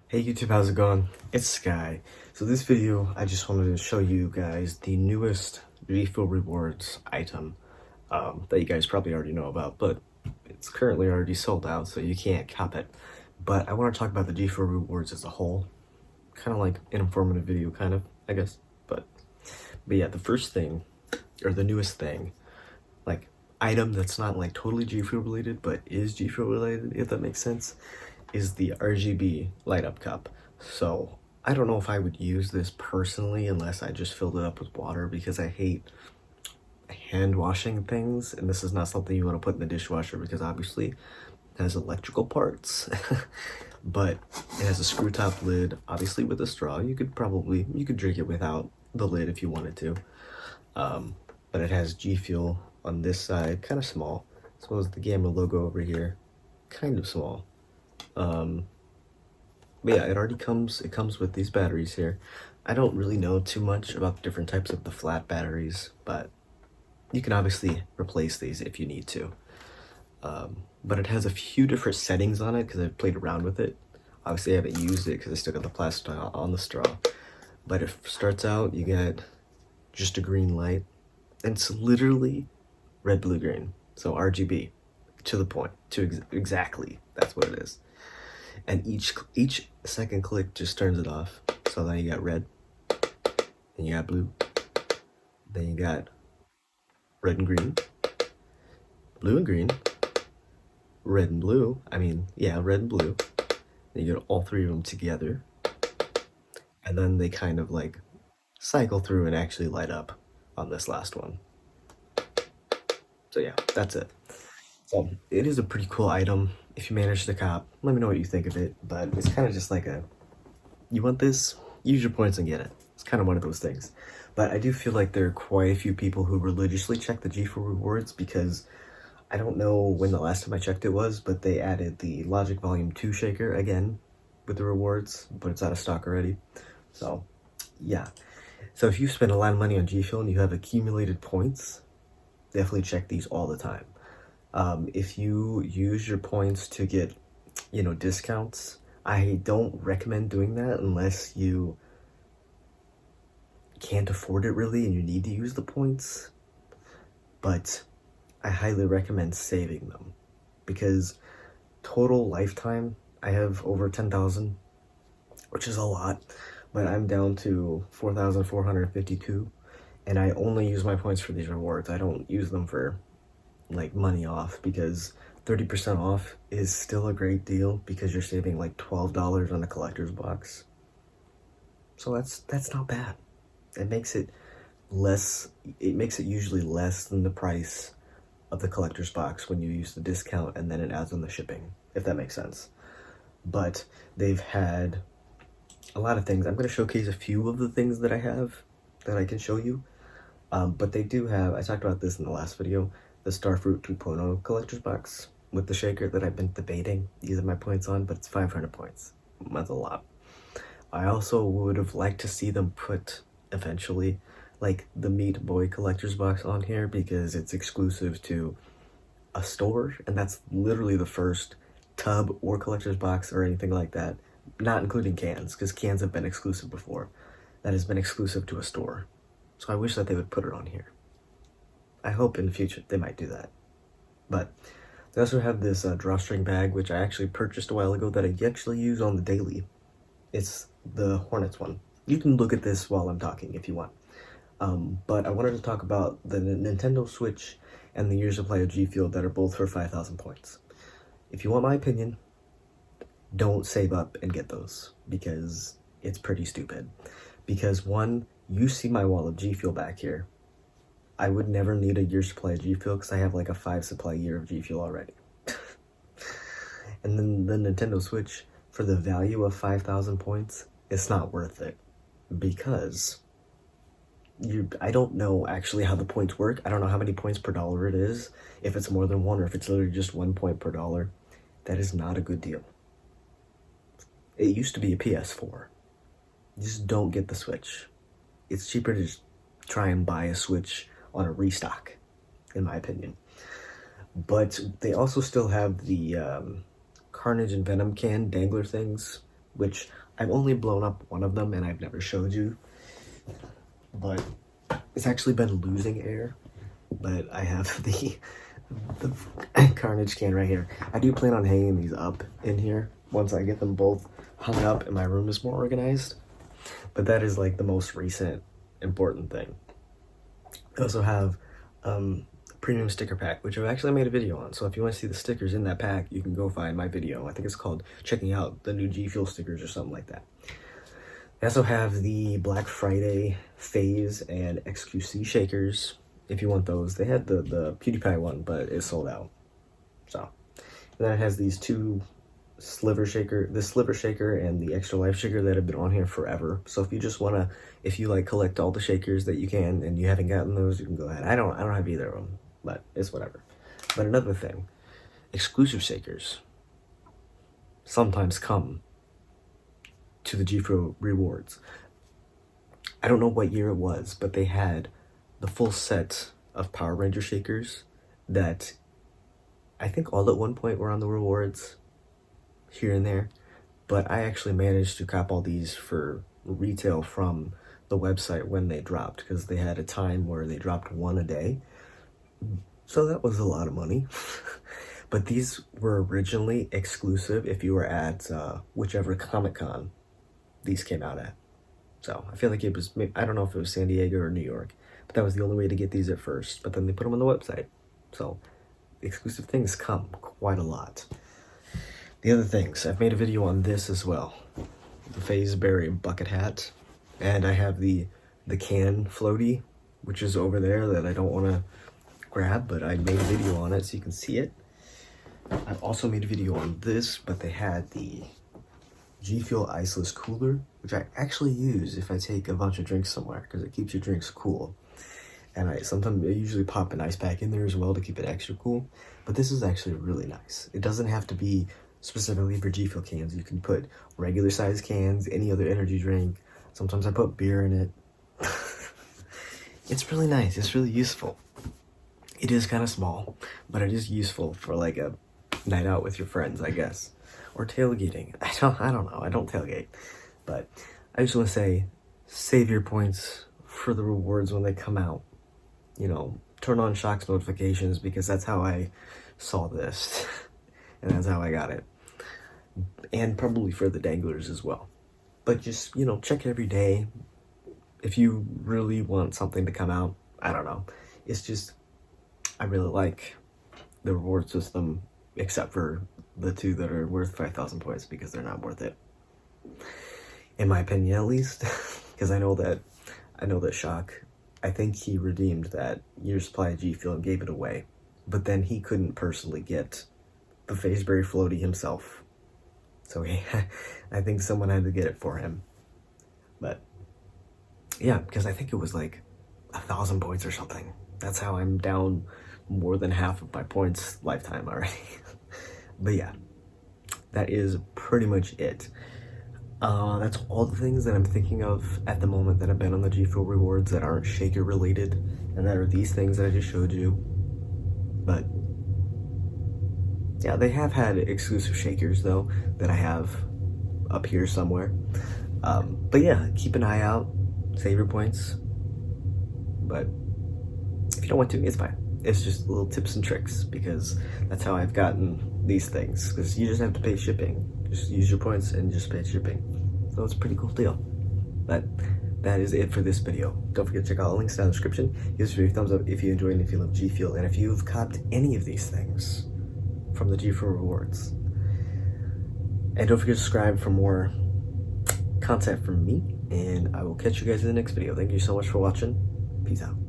Hey YouTube, how's it going? It's Sky. So this video, I just wanted to show you guys the newest GFuel rewards item that you guys probably already know about, but it's currently already sold out, so you can't cop it. But I want to talk about the GFuel rewards as a whole, kind of like an informative video, kind of, I guess. But yeah, the first thing, or the newest thing, like item that's not like totally GFuel related, but is GFuel related, if that makes sense, is the RGB light up cup. So I don't know if I would use this personally unless I just filled it up with water because I hate hand washing things, and this is not something you want to put in the dishwasher because obviously it has electrical parts. But it has a screw top lid, obviously with a straw. You could drink it without the lid if you wanted to. But it has G Fuel on this side, kind of small, as well as the Gamma logo over here, kind of small. But yeah, it comes with these batteries here. I don't really know too much about the different types of the flat batteries, but you can obviously replace these if you need to. But it has a few different settings on it because I've played around with it. Obviously I haven't used it because I still got the plastic on the straw. But it starts out, you get just a green light, and it's literally red, blue, green. So RGB, to the point, exactly, that's what it is. And each second click just turns it off. So then you got red, then you got blue, then you got red and green, blue and green, red and blue. Red and blue. Then you get all three of them together, and then they kind of like cycle through and actually light up on this last one. So yeah, that's it. So it is a pretty cool item. If you manage to cop, let me know what you think of it. But it's kind of just like you want this, use your points and get it. It's kind of one of those things. But I do feel like there are quite a few people who religiously check the G4 rewards because I don't know when the last time I checked it was, but they added the Logic Volume 2 shaker again with the rewards, but it's out of stock already. So yeah. So if you spend a lot of money on G Fuel and you have accumulated points, definitely check these all the time. If you use your points to get, discounts, I don't recommend doing that unless you can't afford it really and you need to use the points. But I highly recommend saving them because total lifetime, I have over 10,000, which is a lot, but I'm down to 4,452, and I only use my points for these rewards. I don't use them for like money off because 30% off is still a great deal because you're saving like $12 on a collector's box. So that's not bad. It makes it usually less than the price of the collector's box when you use the discount and then it adds on the shipping, if that makes sense. But they've had a lot of things. I'm going to showcase a few of the things that I have that I can show you. But they do have, I talked about this in the last video, the Starfruit 2.0 collector's box with the shaker that I've been debating using my points on, but it's 500 points. That's a lot. I also would have liked to see them put, eventually, like the Meat Boy collector's box on here because it's exclusive to a store, and that's literally the first tub or collector's box or anything like that, not including cans, because cans have been exclusive before, that has been exclusive to a store. So I wish that they would put it on here. I hope in the future they might do that. But they also have this drawstring bag, which I actually purchased a while ago that I actually use on the daily. It's the Hornets one. You can look at this while I'm talking if you want. But I wanted to talk about the Nintendo Switch and the year supply of G Fuel that are both for 5,000 points. If you want my opinion, don't save up and get those because it's pretty stupid. Because one, you see my wall of G Fuel back here. I would never need a year supply of G Fuel because I have like a 5 supply year of G Fuel already. And then the Nintendo Switch, for the value of 5,000 points, it's not worth it because I don't know actually how the points work. I don't know how many points per dollar it is, if it's more than one or if it's literally just 1 point per dollar. That is not a good deal. It used to be a PS4. Just don't get the Switch. It's cheaper to just try and buy a Switch on a restock, in my opinion. But they also still have the Carnage and Venom can dangler things which I've only blown up one of them and I've never showed you, but it's actually been losing air. But I have the Carnage can right here. I do plan on hanging these up in here once I get them both hung up and my room is more organized. But that is like the most recent important thing. I also have premium sticker pack, which I've actually made a video on. So if you want to see the stickers in that pack, you can go find my video. I think it's called checking out the new GFuel stickers or something like that. I also have the Black Friday Phase and XQC shakers. If you want those, they had the PewDiePie one, but it sold out. So, and then it has these two sliver shaker, the sliver shaker and the extra life shaker that have been on here forever. So if you just wanna, if you like collect all the shakers that you can and you haven't gotten those, you can go ahead. I don't have either of them, but it's whatever. But another thing, exclusive shakers sometimes come to the GFuel rewards. I don't know what year it was, but they had the full set of Power Ranger shakers that I think all at one point were on the rewards here and there, but I actually managed to cop all these for retail from the website when they dropped, because they had a time where they dropped one a day, so that was a lot of money. But these were originally exclusive if you were at whichever Comic-Con these came out at. So I feel like it was, I don't know if it was San Diego or New York, but that was the only way to get these at first. But then they put them on the website. So exclusive things come quite a lot. The other things, I've made a video on this as well. The Fazeberry bucket hat. And I have the can floaty, which is over there that I don't want to grab, but I made a video on it so you can see it. I've also made a video on this, but they had the GFuel iceless cooler, which I actually use if I take a bunch of drinks somewhere, because it keeps your drinks cool. And I usually pop an ice pack in there as well to keep it extra cool. But this is actually really nice. It doesn't have to be specifically for GFuel cans. You can put regular size cans, any other energy drink. Sometimes I put beer in it. It's really nice. It's really useful. It is kind of small, but it is useful for like a night out with your friends, I guess. Or tailgating. I don't know. I don't tailgate. But I just want to say, save your points for the rewards when they come out. You know, turn on Shock's notifications, because that's how I saw this. And that's how I got it. And probably for the danglers as well. But just, you know, check it every day. If you really want something to come out, I don't know. It's just, I really like the reward system, except for the two that are worth 5,000 points, because they're not worth it. In my opinion, at least. Because I know that Shock, I think he redeemed that year's supply of GFuel and gave it away. But then he couldn't personally get the Fazeberry floaty himself. So I think someone had to get it for him. But yeah, because I think it was like 1,000 points or something. That's how I'm down more than half of my points lifetime already. But yeah, that is pretty much it. That's all the things that I'm thinking of at the moment that have been on the GFuel rewards that aren't shaker related, and that are these things that I just showed you. But yeah, they have had exclusive shakers though that I have up here somewhere. But yeah, keep an eye out, save your points. But if you don't want to, it's fine. It's just little tips and tricks, because that's how I've gotten these things. Because you just have to pay shipping. Just use your points and just pay shipping. So it's a pretty cool deal. But that is it for this video. Don't forget to check out all the links down in the description. Give this video a thumbs up if you enjoyed and if you love GFuel. And if you've copped any of these things from the GFuel rewards. And don't forget to subscribe for more content from me. And I will catch you guys in the next video. Thank you so much for watching. Peace out.